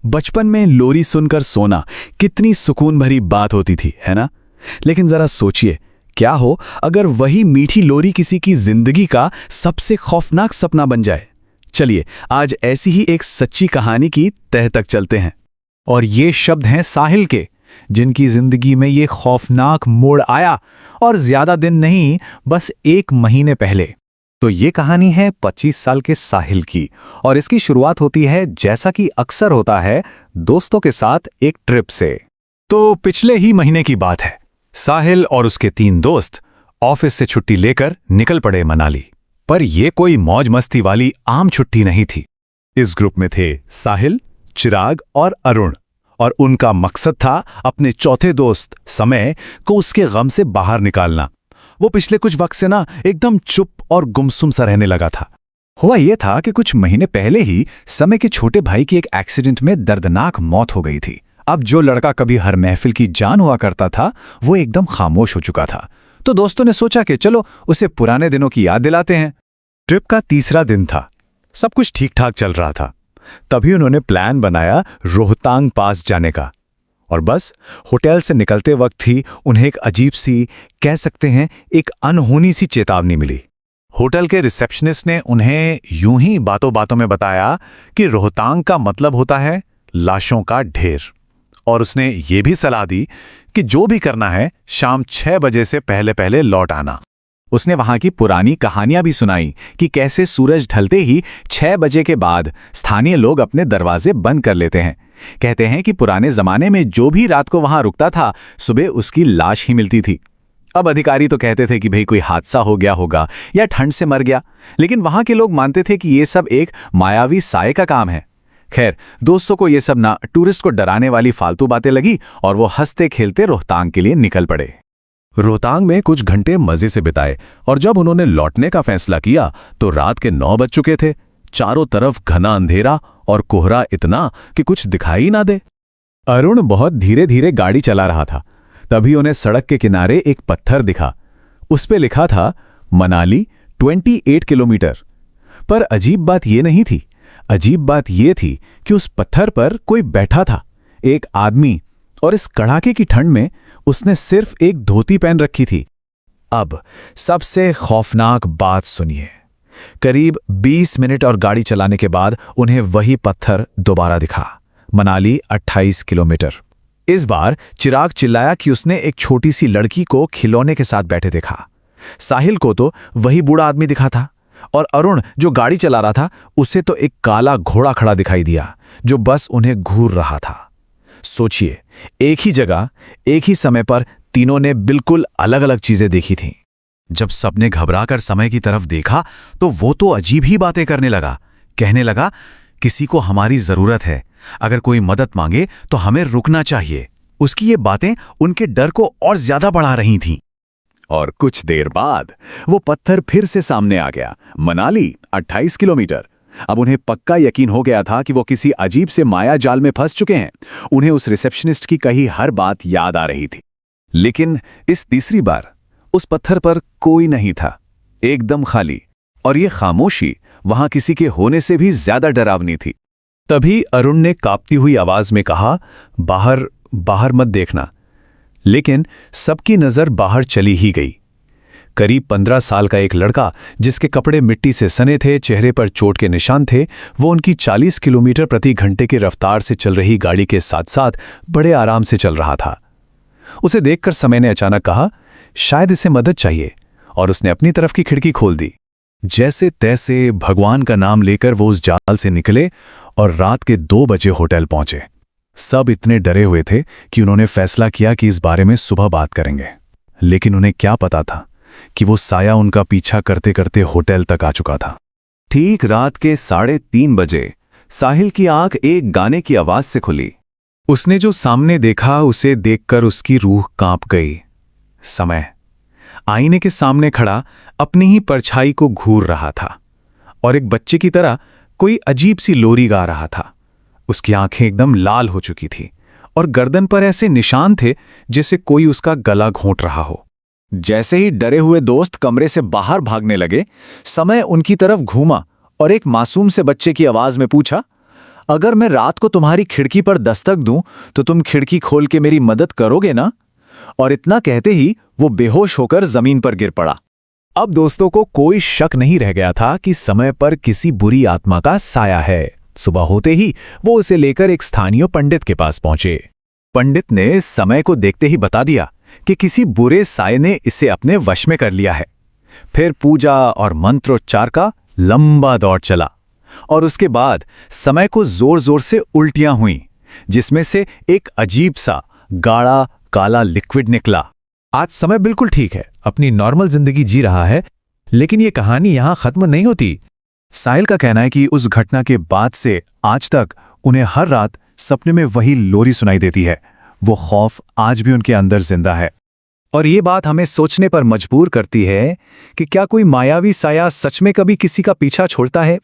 बचपन में लोरी सुनकर सोना कितनी सुकून भरी बात होती थी, है ना? लेकिन जरा सोचिए, क्या हो अगर वही मीठी लोरी किसी की जिंदगी का सबसे खौफनाक सपना बन जाए। चलिए आज ऐसी ही एक सच्ची कहानी की तह तक चलते हैं। और ये शब्द हैं साहिल के, जिनकी जिंदगी में ये खौफनाक मोड़ आया, और ज्यादा दिन नहीं, बस 1 महीने पहले। तो ये कहानी है 25 साल के साहिल की, और इसकी शुरुआत होती है जैसा कि अक्सर होता है, दोस्तों के साथ एक ट्रिप से। तो पिछले ही महीने की बात है। साहिल और उसके 3 दोस्त ऑफिस से छुट्टी लेकर निकल पड़े मनाली। पर ये कोई मौज मस्ती वाली आम छुट्टी नहीं थी। इस ग्रुप में थे साहिल, चिराग और अरुण, और उनका मकसद था अपने चौथे दोस्त समय को उसके गम से बाहर निकालना। वो पिछले कुछ वक्त से ना एकदम चुप और गुमसुम सा रहने लगा था। हुआ ये था कि कुछ महीने पहले ही समय के छोटे भाई की एक एक्सीडेंट में दर्दनाक मौत हो गई थी। अब जो लड़का कभी हर महफिल की जान हुआ करता था, वो एकदम खामोश हो चुका था। तो दोस्तों ने सोचा कि चलो उसे पुराने दिनों की याद दिलाते हैं। ट्रिप का तीसरा दिन था। सब कुछ ठीक ठाक चल रहा था। तभी उन्होंने प्लान बनाया रोहतांग पास जाने का। और बस होटल से निकलते वक्त ही उन्हें एक अजीब सी, कह सकते हैं एक अनहोनी सी चेतावनी मिली। होटल के रिसेप्शनिस्ट ने उन्हें यूं ही बातों बातों में बताया कि रोहतांग का मतलब होता है लाशों का ढेर। और उसने ये भी सलाह दी कि जो भी करना है शाम 6 बजे से पहले पहले लौट आना। उसने वहां की पुरानी कहानियां भी सुनाई कि कैसे सूरज ढलते ही 6 बजे के बाद स्थानीय लोग अपने दरवाजे बंद कर लेते हैं। कहते हैं कि पुराने जमाने में जो भी रात को वहां रुकता था, सुबह उसकी लाश ही मिलती थी। अब अधिकारी तो कहते थे कि भाई कोई हादसा हो गया होगा या ठंड से मर गया, लेकिन वहां के लोग मानते थे कि ये सब एक मायावी साये का काम है। खैर, दोस्तों को ये सब ना टूरिस्ट को डराने वाली फालतू बातें लगी और वो हंसते खेलते रोहतांग के लिए निकल पड़े। रोहतांग में कुछ घंटे मजे से बिताए, और जब उन्होंने लौटने का फैसला किया तो रात के 9 बज चुके थे। चारों तरफ घना अंधेरा और कोहरा इतना कि कुछ दिखाई ना दे। अरुण बहुत धीरे धीरे गाड़ी चला रहा था। तभी उन्हें सड़क के किनारे एक पत्थर दिखा। उस पे लिखा था मनाली 28 किलोमीटर। पर अजीब बात ये नहीं थी। अजीब बात ये थी कि उस पत्थर पर कोई बैठा था, एक आदमी, और इस कड़ाके की ठंड में उसने सिर्फ एक धोती पहन रखी थी। अब सबसे खौफनाक बात सुनिए। करीब 20 मिनट और गाड़ी चलाने के बाद उन्हें वही पत्थर दोबारा दिखा, मनाली 28 किलोमीटर। इस बार चिराग चिल्लाया कि उसने एक छोटी सी लड़की को खिलौने के साथ बैठे देखा। साहिल को तो वही बूढ़ा आदमी दिखा था, और अरुण जो गाड़ी चला रहा था, उसे तो एक काला घोड़ा खड़ा दिखाई दिया जो बस उन्हें घूर रहा था। सोचिए, एक ही जगह एक ही समय पर तीनों ने बिल्कुल अलग अलग चीजें देखी थीं। जब सबने घबराकर समय की तरफ देखा तो वो तो अजीब ही बातें करने लगा। कहने लगा, किसी को हमारी जरूरत है, अगर कोई मदद मांगे तो हमें रुकना चाहिए। उसकी ये बातें उनके डर को और ज्यादा बढ़ा रही थीं। और कुछ देर बाद वो पत्थर फिर से सामने आ गया, मनाली 28 किलोमीटर। अब उन्हें पक्का यकीन हो गया था कि वो किसी अजीब से माया जाल में फंस चुके हैं। उन्हें उस रिसेप्शनिस्ट की कही हर बात याद आ रही थी। लेकिन इस तीसरी बार उस पत्थर पर कोई नहीं था, एकदम खाली। और ये खामोशी वहां किसी के होने से भी ज्यादा डरावनी थी। तभी अरुण ने कांपती हुई आवाज में कहा, बाहर बाहर मत देखना। लेकिन सबकी नजर बाहर चली ही गई। करीब 15 साल का एक लड़का, जिसके कपड़े मिट्टी से सने थे, चेहरे पर चोट के निशान थे, वो उनकी 40 किलोमीटर प्रति घंटे की रफ्तार से चल रही गाड़ी के साथ साथ बड़े आराम से चल रहा था। उसे देखकर समय ने अचानक कहा, शायद इसे मदद चाहिए, और उसने अपनी तरफ की खिड़की खोल दी। जैसे तैसे भगवान का नाम लेकर वो उस जाल से निकले और रात के 2 बजे होटल पहुंचे। सब इतने डरे हुए थे कि उन्होंने फैसला किया कि इस बारे में सुबह बात करेंगे। लेकिन उन्हें क्या पता था कि वो साया उनका पीछा करते करते होटल तक आ चुका था। ठीक रात के 3:30 बजे साहिल की आंख एक गाने की आवाज से खुली। उसने जो सामने देखा, उसे देखकर उसकी रूह कांप गई। समय आईने के सामने खड़ा अपनी ही परछाई को घूर रहा था, और एक बच्चे की तरह कोई अजीब सी लोरी गा रहा था। उसकी आंखें एकदम लाल हो चुकी थी, और गर्दन पर ऐसे निशान थे जैसे कोई उसका गला घोंट रहा हो। जैसे ही डरे हुए दोस्त कमरे से बाहर भागने लगे, समय उनकी तरफ घूमा और एक मासूम से बच्चे की आवाज में पूछा, अगर मैं रात को तुम्हारी खिड़की पर दस्तक दूं तो तुम खिड़की खोल के मेरी मदद करोगे ना? और इतना कहते ही वो बेहोश होकर जमीन पर गिर पड़ा। अब दोस्तों को कोई शक नहीं रह गया था कि समय पर किसी बुरी आत्मा का साया है। सुबह होते ही वो उसे लेकर एक स्थानीय पंडित के पास पहुंचे। पंडित ने समय को देखते ही बता दिया कि किसी बुरे साये ने इसे अपने वश में कर लिया है। फिर पूजा और मंत्रोच्चार का लंबा दौर चला और उसके बाद समय को जोर जोर से उल्टियां हुईं, जिसमें से एक अजीब सा गाढ़ा काला लिक्विड निकला। आज समय बिल्कुल ठीक है, अपनी नॉर्मल जिंदगी जी रहा है, लेकिन ये कहानी यहां खत्म नहीं होती। साहिल का कहना है कि उस घटना के बाद से आज तक उन्हें हर रात सपने में वही लोरी सुनाई देती है। वो खौफ आज भी उनके अंदर जिंदा है। और ये बात हमें सोचने पर मजबूर करती है कि क्या कोई मायावी साया सच में कभी किसी का पीछा छोड़ता है,